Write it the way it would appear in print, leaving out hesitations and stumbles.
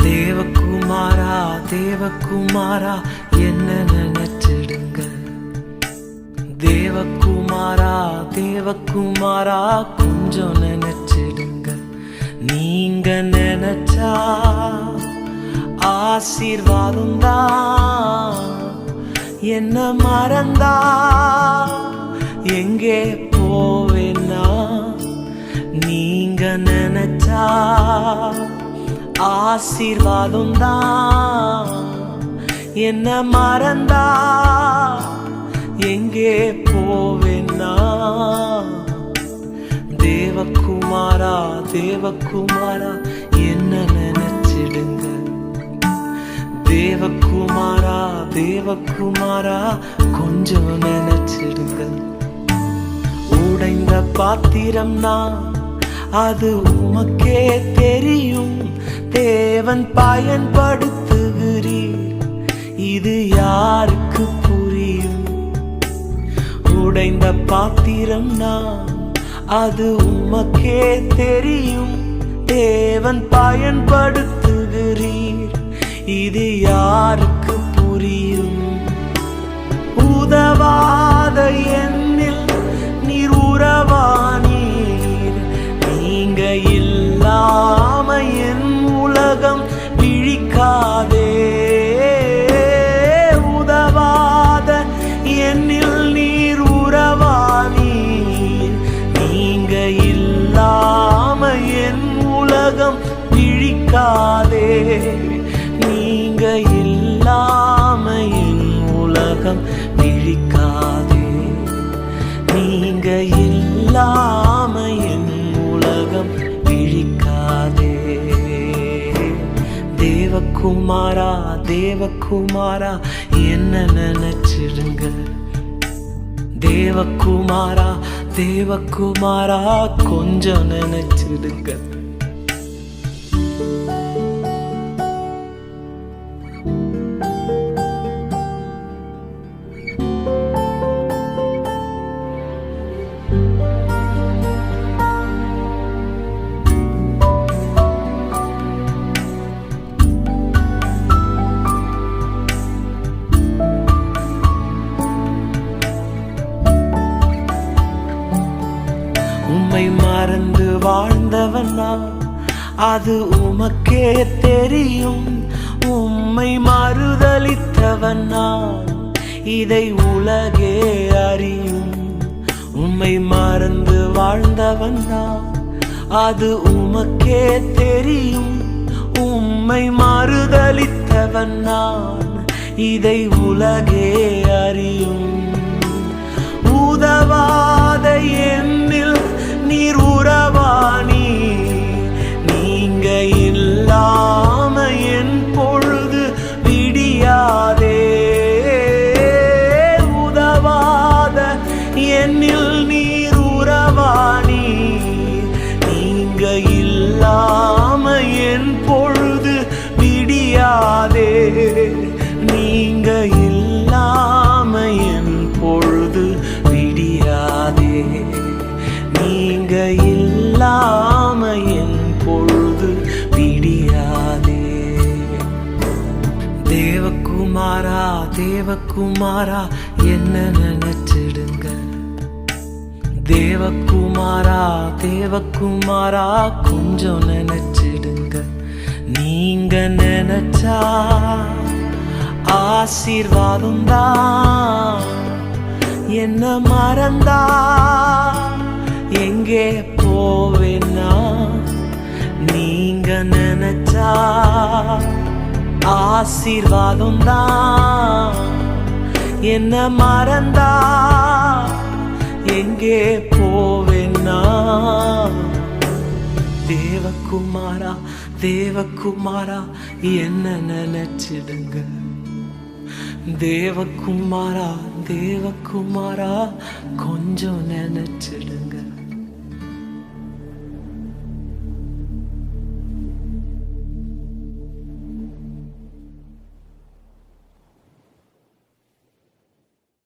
தேவகுமாரா தேவகுமாரா என்ன நினைச்சிடுங்க. தேவகுமாரா தேவகுமாரா கொஞ்சம் நினைச்சிடுங்க. நீங்க நினைச்சா ஆசீர்வாதம் தான். என்ன மறந்தா எங்கே போவேன்னா, நீங்க நினைச்சா ஆசீர்வாதம் தான். என்ன மறந்தா எங்கே போவேன்னா, தேவகுமாரா தேவகுமாரா என்ன நினைச்சிடுங்க. தேவகுமாரா தேவகுமாரா கொஞ்சம் நினைச்சிடுங்க. உடைந்த பாத்திரம்னா அது உமக்கே தெரியும். தேவன் பயன்படுத்துகிறீர், இது யாருக்கு புரியும்? உடைந்த பாத்திரம்னா அது உமக்கே தெரியும். தேவன் பயன்படுத்துகிறீர், இது யாருக்கு புரியும்? உதவாத என்னில் நீர் உறவானீர். நீங்க இல்லாம என் உலகம் விழிக்காதே. உதவாத என்னில் நீர் உறவானீர். நீங்க இல்லாம என் உலகம் விழிக்காதே. நீங்க இல்லாம என் உலகம் விழிக்காதே. நீங்க இல்லாம என் உலகம் விழிக்காதே. தேவகுமாரா தேவகுமாரா என்ன நினைச்சிடுங்க. தேவகுமாரா தேவகுமாரா கொஞ்சம் நினைச்சிடுங்க. உம்மை மறந்து வாழ்ந்தவனா அது உமக்கே தெரியும். உம்மை மறுதலித்தவனா இதை உலகே அறியும். உம்மை மறந்து வாழ்ந்தவனா அது உமக்கே தெரியும். உம்மை மறுதலித்தவனா இதை உலகே அறியும். உதவாத என்னில் நீர் உறவானீர். நீங்க இல்லாம என் பொழுது விடியாதே. உதவாத என்னில் நீர் உறவானீர். நீங்க இல்லாம என் பொழுது விடியாதே. நீங்க இல்லாம என் பொழுது விடியாதே. நீங்க இல்லாம என் பொழுது விடியாதே. தேவகுமாரா தேவகுமாரா என்ன நினைச்சிடுங்க. தேவகுமாரா தேவகுமாரா கொஞ்சம் நினைச்சிடுங்க. நீங்க நினைச்சா ஆசீர்வாதம் தான். என்ன மறந்தா எங்கே போவேன்னா, நீங்க நினைச்சா ஆசீர்வாதம் தான். என்ன மறந்தா எங்கே போவேன்னா, தேவகுமாரா தேவகுமாரா என்ன நினைச்சிடுங்க. தேவகுமாரா தேவகுமாரா கொஞ்சம் நினைச்சிடுங்க.